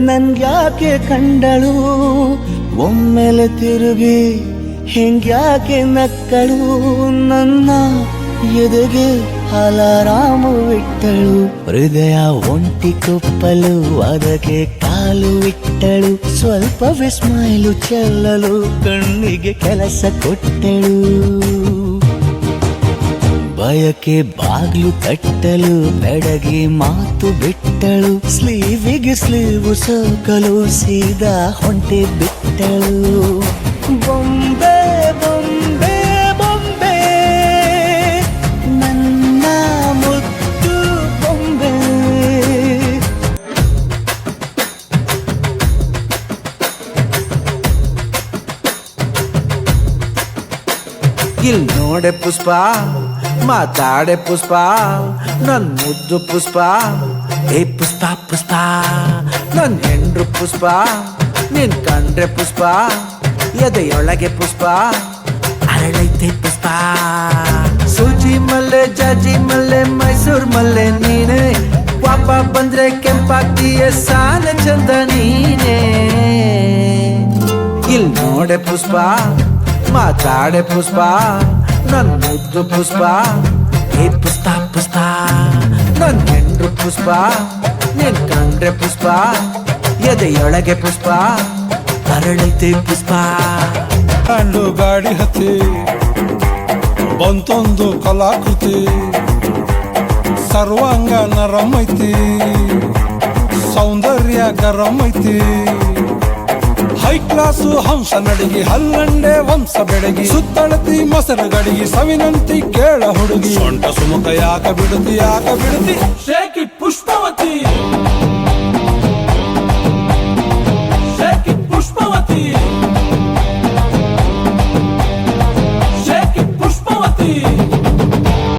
ನನ್ಗ್ಯಾಕೆ ಕಂಡಳು ಒಮ್ಮೆಲೆ ತಿರುಗಿ ಹಿಂಗ್ಯಾಕೆ ನಕ್ಕಳು ನನ್ನ ಎದೆಗೆ ಅಲಾರಾಮು ಇಟ್ಟಳು ಹೃದಯ ಒಂಟಿ ಕೊಪ್ಪಲು ಅದಕ್ಕೆ ಕಾಲು ಇಟ್ಟಳು ಸ್ವಲ್ಪ ವಿಸ್ಮೈಲು ಚೆಲ್ಲಲು ಕಣ್ಣಿಗೆ ಕೆಲಸ ಕೊಟ್ಟಳು ಬಯಕೆ ಬಾಗ್ಲು ತಟ್ಟಲು ಬೆಡಗಿ ಮಾತು ಬಿಟ್ಟಳು ಸ್ಲೀವಿಗೆ ಸ್ಲೀವು ಸೋಕಲು ಸೀದಾ ಹೊಂಟೆ ಬಿಟ್ಟಳು ಬೊಂಬೆ ಬೊಂಬೆ ಬೊಂಬೆ ನನ್ನ ಮುದ್ದು ಬೊಂಬೆ ಇಲ್ ನೋಡೆ ಪುಷ್ಪ ಮಾತಾಡೆ ಪುಷ್ಪ ನನ್ ಮುದ್ದು ಪುಷ್ಪ ಏ ಪುಷ್ಪ ಪುಷ್ಪ ನನ್ ಹೆಂಡ್ರು ಪುಷ್ಪ ನಿನ್ ಕಂಡ್ರೆ ಪುಷ್ಪ ಎದೆಯೊಳಗೆ ಪುಷ್ಪ ಅರಳೈತೆ ಪುಷ್ಪ ಸೂಜಿ ಮಲ್ಲೆ ಜಾಜಿ ಮಲ್ಲೆ ಮೈಸೂರ್ ಮಲ್ಲೆ ನೀನೆ ಪಾಪ ಬಂದ್ರೆ ಕೆಂಪಾಗ್ತೀಯ ಸಾಲ ಚಂದ ನೀನೆ ಇಲ್ ನೋಡೆ ಪುಷ್ಪ ಮಾತಾಡೆ ಪುಷ್ಪ ನನ್ ಮುದ್ದು ಪುಷ್ಪ ಏ ಪುಷ್ಪ ಪುಷ್ಪ ನನ್ ಹೆಂಡ್ರು ಪುಷ್ಪ ನಿನ್ ಕಂಡ್ರೆ ಪುಷ್ಪ ಎದೆಯೊಳಗೆ ಪುಷ್ಪ ಅರಳೈತೆ ಪುಷ್ಪ ಕಂಡು ಗಾಡಿ ಹತ್ತಿ ಬಂತೊಂದು ಕಲಾಕೃತಿ ಸರ್ವಾಂಗ ನರಮೈತಿ ಸೌಂದರ್ಯ ಗರಮೈತಿ ಹೈ ಕ್ಲಾಸು ಹಂಸ ನಡಿಗಿ ಹಲ್ಲಂಡೆ ವಂಶ ಬೆಡಗಿ ಸುತ್ತಳತಿ ಮೊಸರು ಗಡಿಗಿ ಸವಿನಂತಿ ಕೇಳ ಹುಡುಗಿ ಸೊಂಟ ಸುಮುಖ ಯಾಕ ಬಿಡುತ್ತಿ shaky Pushpavati shaky Pushpavati shaky Pushpavati